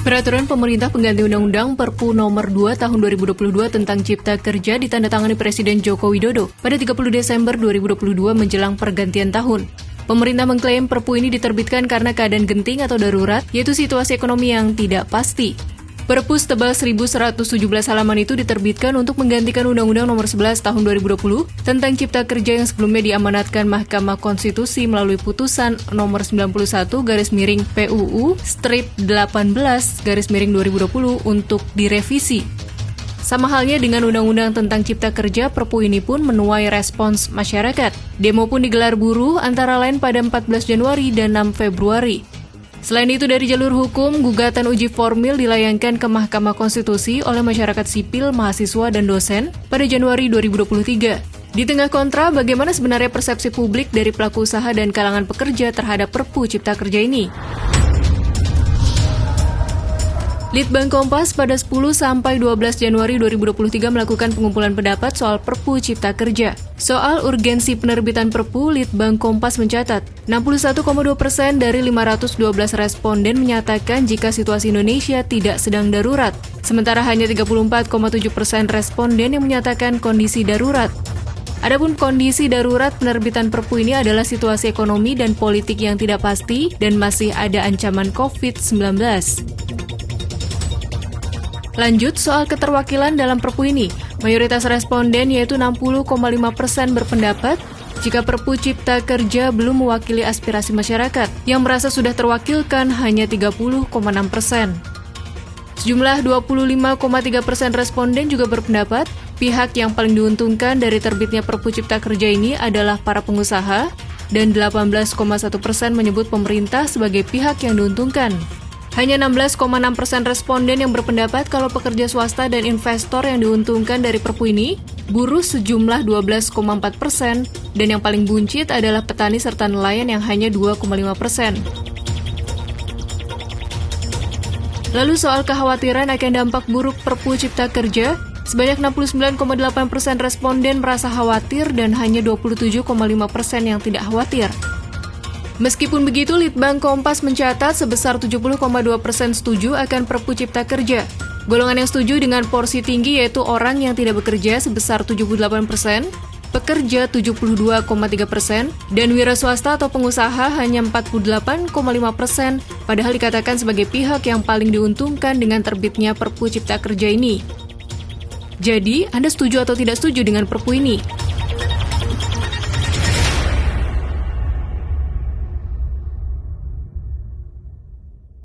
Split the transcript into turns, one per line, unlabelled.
Peraturan pemerintah pengganti Undang-Undang Perpu Nomor 2 Tahun 2022 tentang Cipta Kerja ditandatangani Presiden Joko Widodo pada 30 Desember 2022 menjelang pergantian tahun. Pemerintah mengklaim Perpu ini diterbitkan karena keadaan genting atau darurat, yaitu situasi ekonomi yang tidak pasti. Perpu setebal 1.117 halaman itu diterbitkan untuk menggantikan Undang-Undang Nomor 11 Tahun 2020 tentang Cipta Kerja yang sebelumnya diamanatkan Mahkamah Konstitusi melalui putusan Nomor 91/PUU/18/2020 untuk direvisi. Sama halnya dengan Undang-Undang tentang Cipta Kerja, Perpu ini pun menuai respons masyarakat. Demo pun digelar buruh antara lain pada 14 Januari dan 6 Februari. Selain itu, dari jalur hukum, gugatan uji formil dilayangkan ke Mahkamah Konstitusi oleh masyarakat sipil, mahasiswa, dan dosen pada Januari 2023. Di tengah kontra, bagaimana sebenarnya persepsi publik dari pelaku usaha dan kalangan pekerja terhadap Perpu Cipta Kerja ini? Litbang Kompas pada 10-12 Januari 2023 melakukan pengumpulan pendapat soal Perpu Cipta Kerja. Soal urgensi penerbitan Perpu, Litbang Kompas mencatat, 61,2% dari 512 responden menyatakan jika situasi Indonesia tidak sedang darurat. Sementara hanya 34,7% responden yang menyatakan kondisi darurat. Adapun kondisi darurat penerbitan Perpu ini adalah situasi ekonomi dan politik yang tidak pasti dan masih ada ancaman COVID-19. Lanjut soal keterwakilan dalam Perpu ini, mayoritas responden yaitu 60,5% berpendapat jika Perpu Cipta Kerja belum mewakili aspirasi masyarakat, yang merasa sudah terwakilkan hanya 30,6%. Sejumlah 25,3% responden juga berpendapat pihak yang paling diuntungkan dari terbitnya Perpu Cipta Kerja ini adalah para pengusaha, dan 18,1% menyebut pemerintah sebagai pihak yang diuntungkan. Hanya 16,6% responden yang berpendapat kalau pekerja swasta dan investor yang diuntungkan dari Perpu ini, buruh sejumlah 12,4%, dan yang paling buncit adalah petani serta nelayan yang hanya 2,5%. Lalu soal kekhawatiran akan dampak buruk Perpu Cipta Kerja, sebanyak 69,8% responden merasa khawatir dan hanya 27,5% yang tidak khawatir. Meskipun begitu, Litbang Kompas mencatat sebesar 70,2% setuju akan Perpu Cipta Kerja. Golongan yang setuju dengan porsi tinggi yaitu orang yang tidak bekerja sebesar 78%, pekerja 72,3%, dan wira swasta atau pengusaha hanya 48,5%, padahal dikatakan sebagai pihak yang paling diuntungkan dengan terbitnya Perpu Cipta Kerja ini. Jadi, Anda setuju atau tidak setuju dengan Perpu ini?